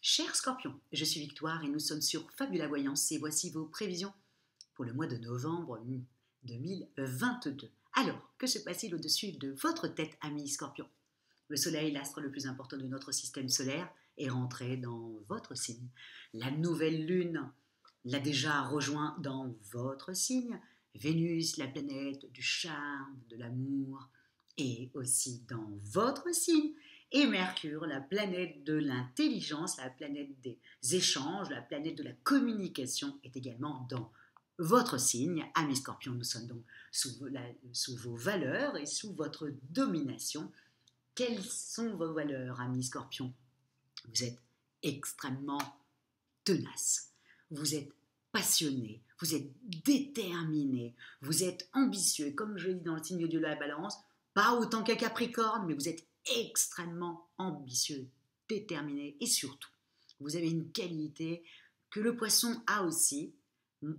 Cher Scorpion, je suis Victoire et nous sommes sur Fabula Voyance et voici vos prévisions pour le mois de novembre 2022. Alors, que se passe-t-il au-dessus de votre tête, ami Scorpion? Le Soleil, l'astre le plus important de notre système solaire, est rentré dans votre signe. La nouvelle Lune l'a déjà rejoint dans votre signe. Vénus, la planète du charme, de l'amour, est aussi dans votre signe. Et Mercure, la planète de l'intelligence, la planète des échanges, la planète de la communication, est également dans votre signe. Amis Scorpion, nous sommes donc sous vos valeurs et sous votre domination. Quelles sont vos valeurs, amis Scorpion? Vous êtes extrêmement tenace, vous êtes passionné, vous êtes déterminé, vous êtes ambitieux. Comme je l'ai dit dans le signe de la Balance, pas autant qu'un Capricorne, mais vous êtes extrêmement ambitieux, déterminé et surtout, vous avez une qualité que le Poisson a aussi,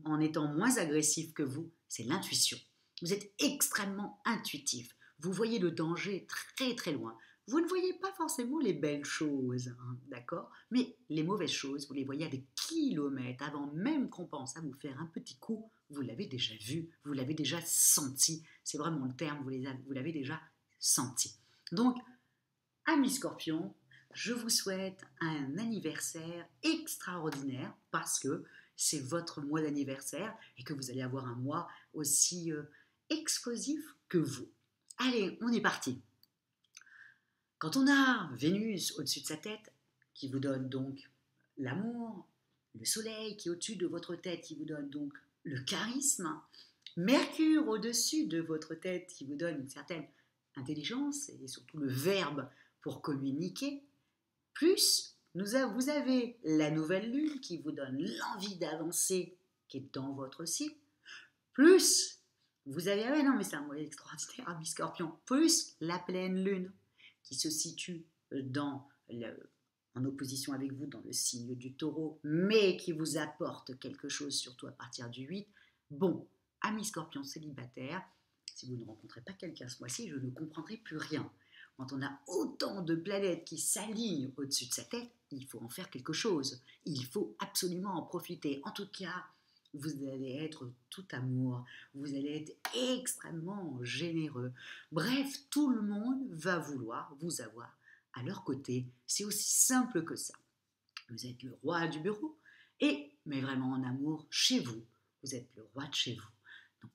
en étant moins agressif que vous, c'est l'intuition. Vous êtes extrêmement intuitif. Vous voyez le danger très très loin. Vous ne voyez pas forcément les belles choses, hein, d'accord? Mais les mauvaises choses, vous les voyez à des kilomètres. Avant même qu'on pense à vous faire un petit coup, vous l'avez déjà vu, vous l'avez déjà senti. C'est vraiment le terme, vous l'avez déjà senti. Donc, amis Scorpion, je vous souhaite un anniversaire extraordinaire parce que c'est votre mois d'anniversaire et que vous allez avoir un mois aussi explosif que vous. Allez, on est parti. Quand on a Vénus au-dessus de sa tête, qui vous donne donc l'amour, le soleil qui est au-dessus de votre tête, qui vous donne donc le charisme, Mercure au-dessus de votre tête, qui vous donne une certaine intelligence et surtout le verbe pour communiquer, plus vous avez la nouvelle lune qui vous donne l'envie d'avancer, qui est dans votre signe, plus vous avez, ah ouais, non mais c'est un mois extraordinaire, ami Scorpion, plus la pleine lune qui se situe en opposition avec vous dans le signe du Taureau, mais qui vous apporte quelque chose, surtout à partir du 8. Bon, amis Scorpion célibataires, si vous ne rencontrez pas quelqu'un ce mois-ci, je ne comprendrai plus rien. Quand on a autant de planètes qui s'alignent au-dessus de sa tête, il faut en faire quelque chose. Il faut absolument en profiter. En tout cas, vous allez être tout amour, vous allez être extrêmement généreux. Bref, tout le monde va vouloir vous avoir à leur côté. C'est aussi simple que ça. Vous êtes le roi du bureau, mais vraiment en amour chez vous. Vous êtes le roi de chez vous. Donc,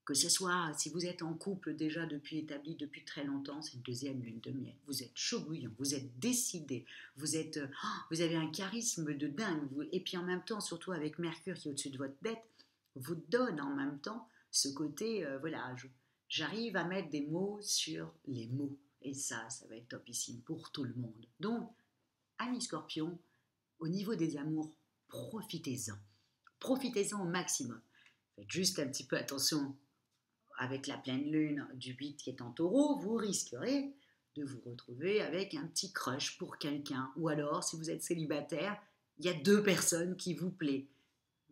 que ce soit si vous êtes en couple déjà établi depuis très longtemps, c'est une deuxième lune de miel. Vous êtes chaud bouillant, vous êtes décidé, vous avez un charisme de dingue. Et puis en même temps, surtout avec Mercure qui est au-dessus de votre tête, vous donne en même temps ce côté, voilà, j'arrive à mettre des mots sur les mots. Et ça va être topissime pour tout le monde. Donc, amis Scorpion, au niveau des amours, profitez-en. Profitez-en au maximum. Faites juste un petit peu attention avec la pleine lune du 8 qui est en Taureau, vous risquerez de vous retrouver avec un petit crush pour quelqu'un. Ou alors, si vous êtes célibataire, il y a deux personnes qui vous plaisent.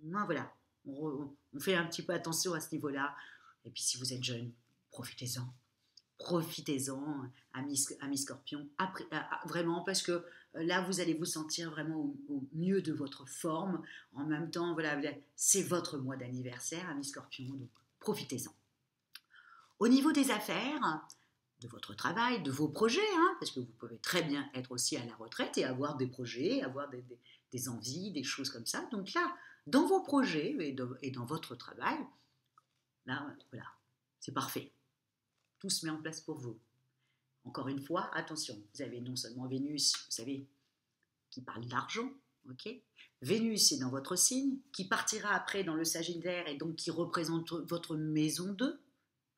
Ben voilà, on fait un petit peu attention à ce niveau-là. Et puis si vous êtes jeune, profitez-en. Profitez-en, amis Scorpion, vraiment, parce que là, vous allez vous sentir vraiment au mieux de votre forme. En même temps, voilà, c'est votre mois d'anniversaire, amis Scorpion, donc profitez-en. Au niveau des affaires, de votre travail, de vos projets, hein, parce que vous pouvez très bien être aussi à la retraite et avoir des projets, avoir des envies, des choses comme ça. Donc là, dans vos projets et dans votre travail, là, voilà, c'est parfait. Tout se met en place pour vous. Encore une fois, attention, vous avez non seulement Vénus, vous savez, qui parle d'argent, ok? Vénus est dans votre signe, qui partira après dans le Sagittaire et donc qui représente votre maison 2,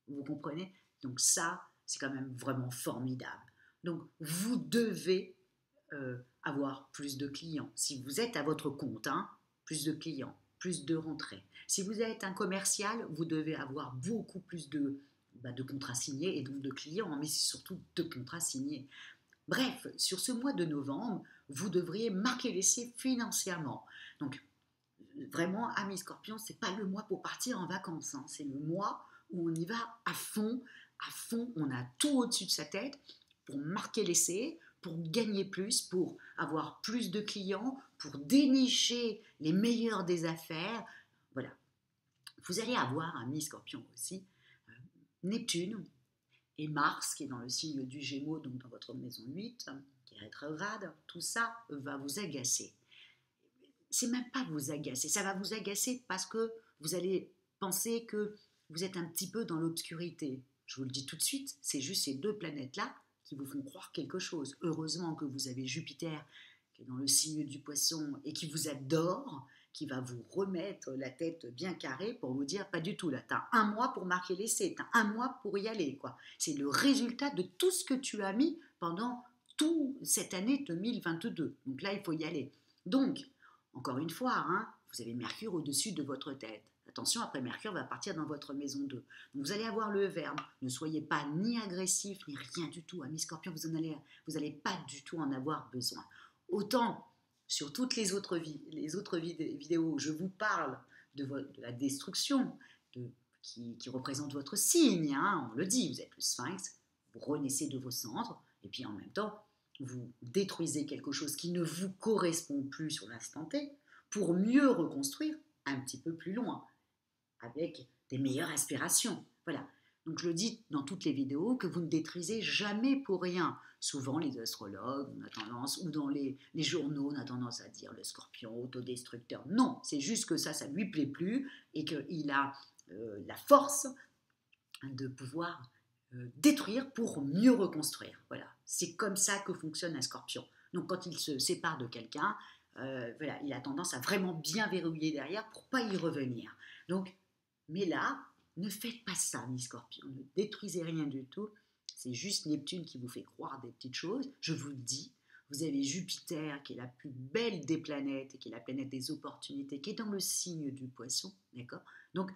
vous comprenez? Donc ça, c'est quand même vraiment formidable. Donc vous devez avoir plus de clients. Si vous êtes à votre compte, hein, plus de clients, plus de rentrées. Si vous êtes un commercial, vous devez avoir beaucoup plus de contrats signés et donc de clients, mais surtout de contrats signés. Bref, sur ce mois de novembre, vous devriez marquer l'essai financièrement. Donc, vraiment, amis Scorpion, c'est pas le mois pour partir en vacances, hein. C'est le mois où on y va à fond, on a tout au-dessus de sa tête pour marquer l'essai, pour gagner plus, pour avoir plus de clients, pour dénicher les meilleurs des affaires. Voilà. Vous allez avoir, amis Scorpion aussi, Neptune et Mars qui est dans le signe du Gémeaux, donc dans votre maison 8, qui est rétrograde. Tout ça va vous agacer. C'est même pas vous agacer, ça va vous agacer parce que vous allez penser que vous êtes un petit peu dans l'obscurité. Je vous le dis tout de suite, c'est juste ces deux planètes-là qui vous font croire quelque chose. Heureusement que vous avez Jupiter qui est dans le signe du Poisson et qui vous adore, qui va vous remettre la tête bien carrée pour vous dire pas du tout là, t'as un mois pour marquer l'essai, t'as un mois pour y aller, quoi. C'est le résultat de tout ce que tu as mis pendant toute cette année 2022. Donc là, il faut y aller. Donc, encore une fois, hein, vous avez Mercure au-dessus de votre tête. Attention, après Mercure va partir dans votre maison 2. Donc vous allez avoir le verbe. Ne soyez pas ni agressif, ni rien du tout. Amis Scorpion, vous n'allez pas du tout en avoir besoin. Autant sur toutes les autres vidéos, je vous parle de la destruction qui représente votre signe. Hein, on le dit, vous êtes le Sphinx, vous renaissez de vos cendres, et puis en même temps, vous détruisez quelque chose qui ne vous correspond plus sur l'instant T pour mieux reconstruire un petit peu plus loin, avec des meilleures aspirations. Voilà. Donc je le dis dans toutes les vidéos que vous ne détruisez jamais pour rien. Souvent les astrologues, on a tendance, ou dans les journaux, on a tendance à dire le Scorpion autodestructeur. Non, c'est juste que ça lui plaît plus et qu'il a la force de pouvoir détruire pour mieux reconstruire. Voilà, c'est comme ça que fonctionne un Scorpion. Donc quand il se sépare de quelqu'un, voilà, il a tendance à vraiment bien verrouiller derrière pour pas y revenir. Donc, mais là, ne faites pas ça, mes Scorpions, ne détruisez rien du tout. C'est juste Neptune qui vous fait croire des petites choses. Je vous le dis, vous avez Jupiter qui est la plus belle des planètes et qui est la planète des opportunités, qui est dans le signe du Poisson, d'accord? Donc,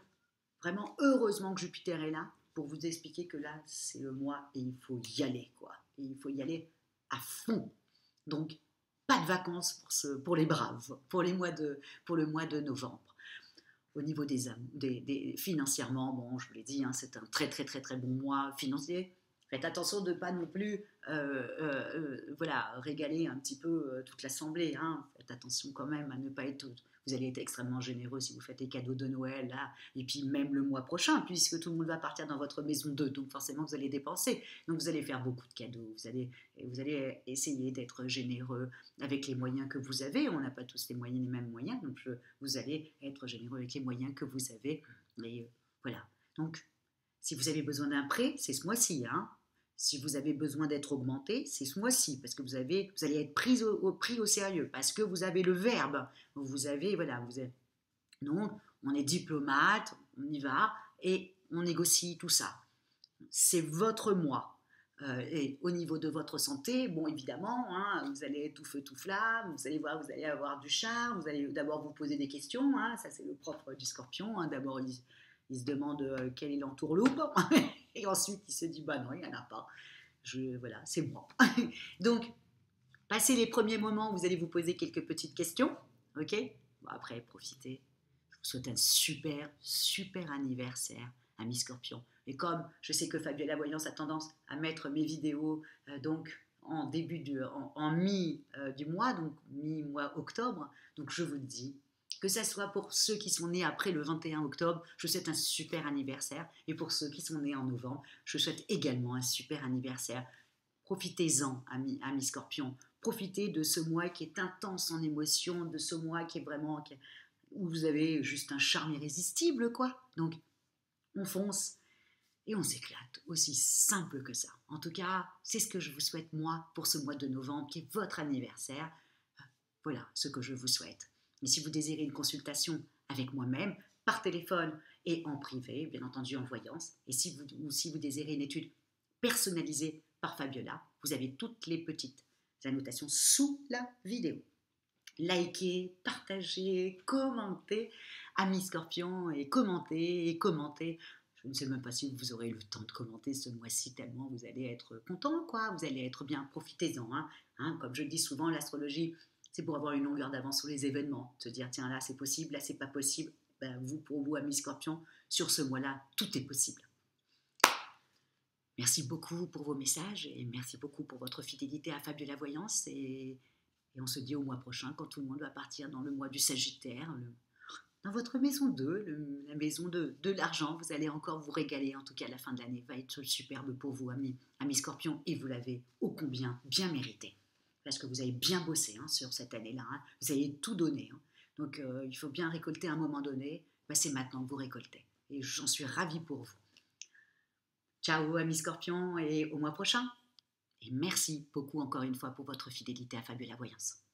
vraiment, heureusement que Jupiter est là pour vous expliquer que là, c'est le mois et il faut y aller, quoi. Et il faut y aller à fond. Donc, pas de vacances pour les braves, pour le mois de novembre. Au niveau financièrement, bon, je vous l'ai dit, hein, c'est un très très très très bon mois financier. Faites attention de ne pas non plus voilà, régaler un petit peu toute l'assemblée. Hein. Faites attention quand même à ne pas être... Vous allez être extrêmement généreux si vous faites les cadeaux de Noël, là, et puis même le mois prochain, puisque tout le monde va partir dans votre maison 2, donc forcément vous allez dépenser. Donc vous allez faire beaucoup de cadeaux, vous allez essayer d'être généreux avec les moyens que vous avez. On n'a pas tous les mêmes moyens, donc vous allez être généreux avec les moyens que vous avez. Et voilà. Donc, si vous avez besoin d'un prêt, c'est ce mois-ci, hein. Si vous avez besoin d'être augmenté, c'est ce mois-ci, parce que vous allez être pris au sérieux, parce que vous avez le verbe. Vous avez, voilà, non, on est diplomate, on y va, et on négocie tout ça. C'est votre mois. Et au niveau de votre santé, bon, évidemment, hein, vous allez être tout feu, tout flamme, vous allez voir, vous allez avoir du charme, vous allez d'abord vous poser des questions, hein, ça c'est le propre du Scorpion, hein, d'abord il se demande quelle est l'entourloupe, et ensuite il se dit, bah non, il n'y en a pas, voilà, c'est moi. Donc, passez les premiers moments, vous allez vous poser quelques petites questions, ok? Bon, après, profitez. Je vous souhaite un super, super anniversaire, ami Scorpion. Et comme je sais que Fabiola Voyance a tendance à mettre mes vidéos donc en mi du mois, donc mi-mois octobre, donc je vous le dis, que ça soit pour ceux qui sont nés après le 21 octobre, je souhaite un super anniversaire. Et pour ceux qui sont nés en novembre, je souhaite également un super anniversaire. Profitez-en, amis Scorpion. Profitez de ce mois qui est intense en émotion, de ce mois qui est vraiment... où vous avez juste un charme irrésistible, quoi. Donc, on fonce et on s'éclate. Aussi simple que ça. En tout cas, c'est ce que je vous souhaite, moi, pour ce mois de novembre, qui est votre anniversaire. Voilà ce que je vous souhaite. Et si vous désirez une consultation avec moi-même, par téléphone et en privé, bien entendu en voyance, et si vous désirez une étude personnalisée par Fabiola, vous avez toutes les petites annotations sous la vidéo. Likez, partagez, commentez, amis Scorpion, et commentez. Je ne sais même pas si vous aurez le temps de commenter ce mois-ci, tellement vous allez être content, quoi. Vous allez être bien, profitez-en. Hein. Comme je dis souvent, l'astrologie, c'est pour avoir une longueur d'avance sur les événements. Se dire, tiens, là, c'est possible, là, c'est pas possible. Ben, pour vous, amis Scorpion, sur ce mois-là, tout est possible. Merci beaucoup pour vos messages et merci beaucoup pour votre fidélité à Fab de la Voyance. Et on se dit au mois prochain quand tout le monde va partir dans le mois du Sagittaire, dans votre maison 2, la maison de l'argent. Vous allez encore vous régaler. En tout cas, la fin de l'année va être superbe pour vous, amis Scorpion, et vous l'avez ô combien bien mérité. Parce que vous avez bien bossé sur cette année-là. Vous avez tout donné. Donc, il faut bien récolter à un moment donné. C'est maintenant que vous récoltez. Et j'en suis ravie pour vous. Ciao, amis Scorpion, et au mois prochain. Et merci beaucoup encore une fois pour votre fidélité à Fab de la Voyance.